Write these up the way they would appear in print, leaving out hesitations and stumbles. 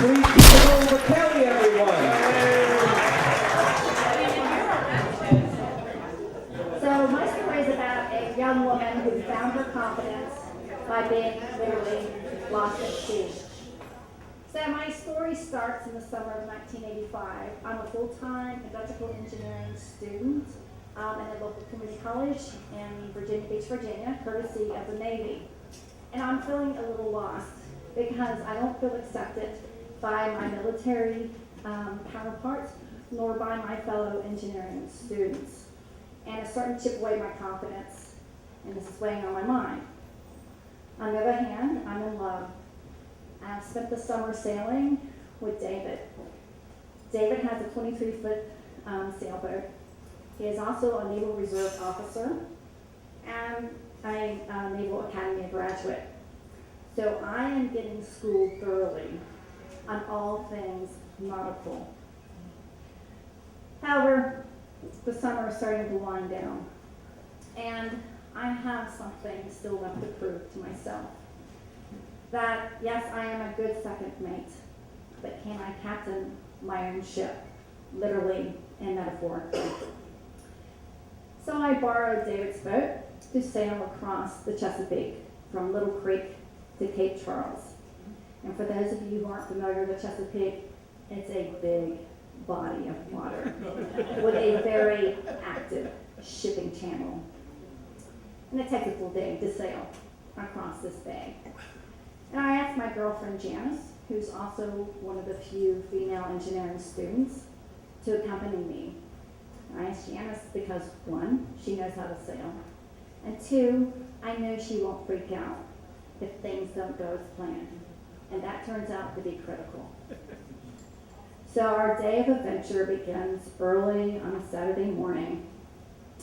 Please keep it going for Kelly, everyone. So my story is about a young woman who found her confidence by being literally lost at sea. So my story starts in the summer of 1985. I'm a full-time electrical engineering student in a local community college in Virginia Beach, Virginia, courtesy of the Navy. And I'm feeling a little lost because I don't feel accepted by my military counterparts nor by my fellow engineering students. And it's starting to chip away my confidence, and this is weighing on my mind. On the other hand, I'm in love. I've spent the summer sailing with David. David has a 23-foot sailboat. He is also a Naval Reserve officer and a Naval Academy graduate. So I am getting schooled thoroughly on all things nautical. However, the summer is starting to wind down, and I have something still left to prove to myself. That, yes, I am a good second mate, but can I captain my own ship, literally and metaphorically? So I borrowed David's boat to sail across the Chesapeake from Little Creek to Cape Charles. And for those of you who aren't familiar with the Chesapeake, it's a big body of water with a very active shipping channel. And it takes a full day to sail across this bay. And I asked my girlfriend Janice, who's also one of the few female engineering students, to accompany me. I asked Janice because, one, she knows how to sail, and two, I know she won't freak out if things don't go as planned. And that turns out to be critical. So our day of adventure begins early on a Saturday morning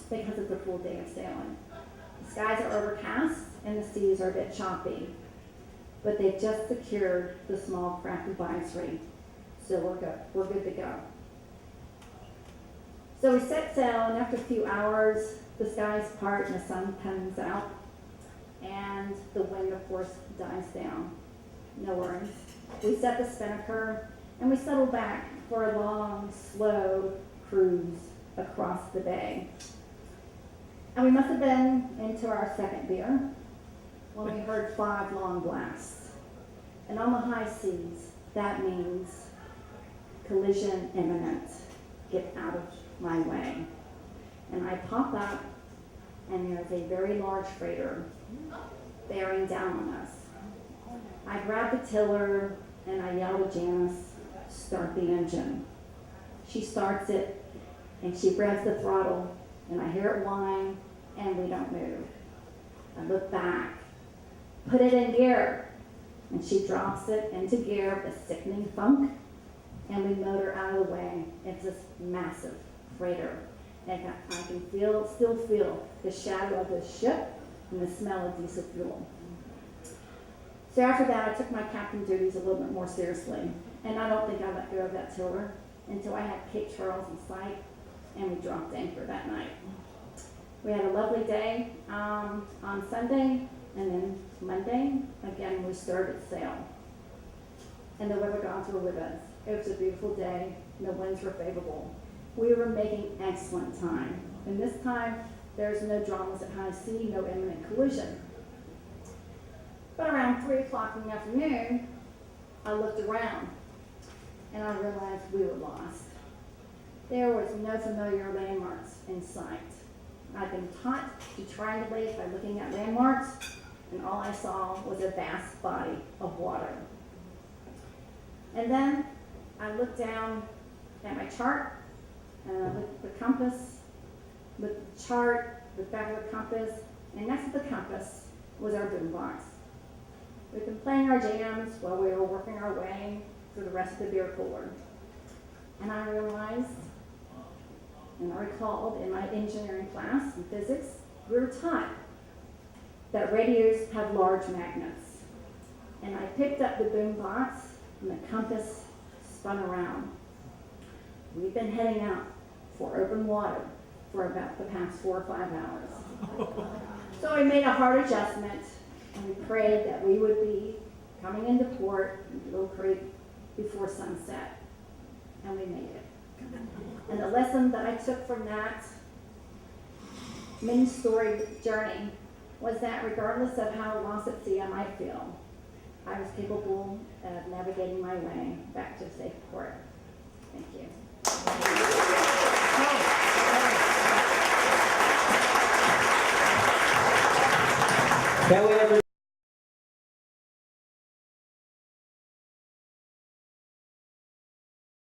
because it's a full day of sailing. The skies are overcast and the seas are a bit choppy, but they've just secured the small craft advisory, so we're good to go. So we set sail, and after a few hours, the skies part and the sun comes out, and the wind, of course, dies down. No worries. We set the spinnaker, and we settle back for a long, slow cruise across the bay. And we must have been into our second beer when we heard 5 long blasts. And on the high seas, that means collision imminent. Get out of my way. And I pop up, and there's a very large freighter bearing down on us. I grab the tiller, and I yell to Janice, "Start the engine." She starts it, and she revs the throttle, and I hear it whine, and we don't move. I look back, put it in gear, and she drops it into gear with a sickening thunk, and we motor out of the way. It's this massive freighter, and I can still feel the shadow of the ship and the smell of diesel fuel. So after that, I took my captain duties a little bit more seriously, and I don't think I let go of that tiller until I had Cape Charles in sight, and we dropped anchor that night. We had a lovely day on Sunday, and then Monday, again, we started sail. And the weather gods were with us. It was a beautiful day, and the winds were favorable. We were making excellent time. And this time, there's no dramas at high sea, no imminent collision. But around 3 o'clock in the afternoon, I looked around, and I realized we were lost. There was no familiar landmarks in sight. I'd been taught to triangulate by looking at landmarks, and all I saw was a vast body of water. And then I looked down at my chart, and I looked at the compass, looked at the chart, looked back at the compass, and next to the compass was our boombox. We'd been playing our jams while we were working our way through the rest of the beer cooler. And I realized, and I recalled in my engineering class in physics, we were taught that radios have large magnets. And I picked up the boombox, and the compass spun around. We've been heading out for open water for about the past 4 or 5 hours. So we made a hard adjustment, and we prayed that we would be coming into port in Little Creek before sunset, and we made it. And the lesson that I took from that many-story journey was that regardless of how lost at sea I might feel, I was capable of navigating my way back to a safe port. Thank you.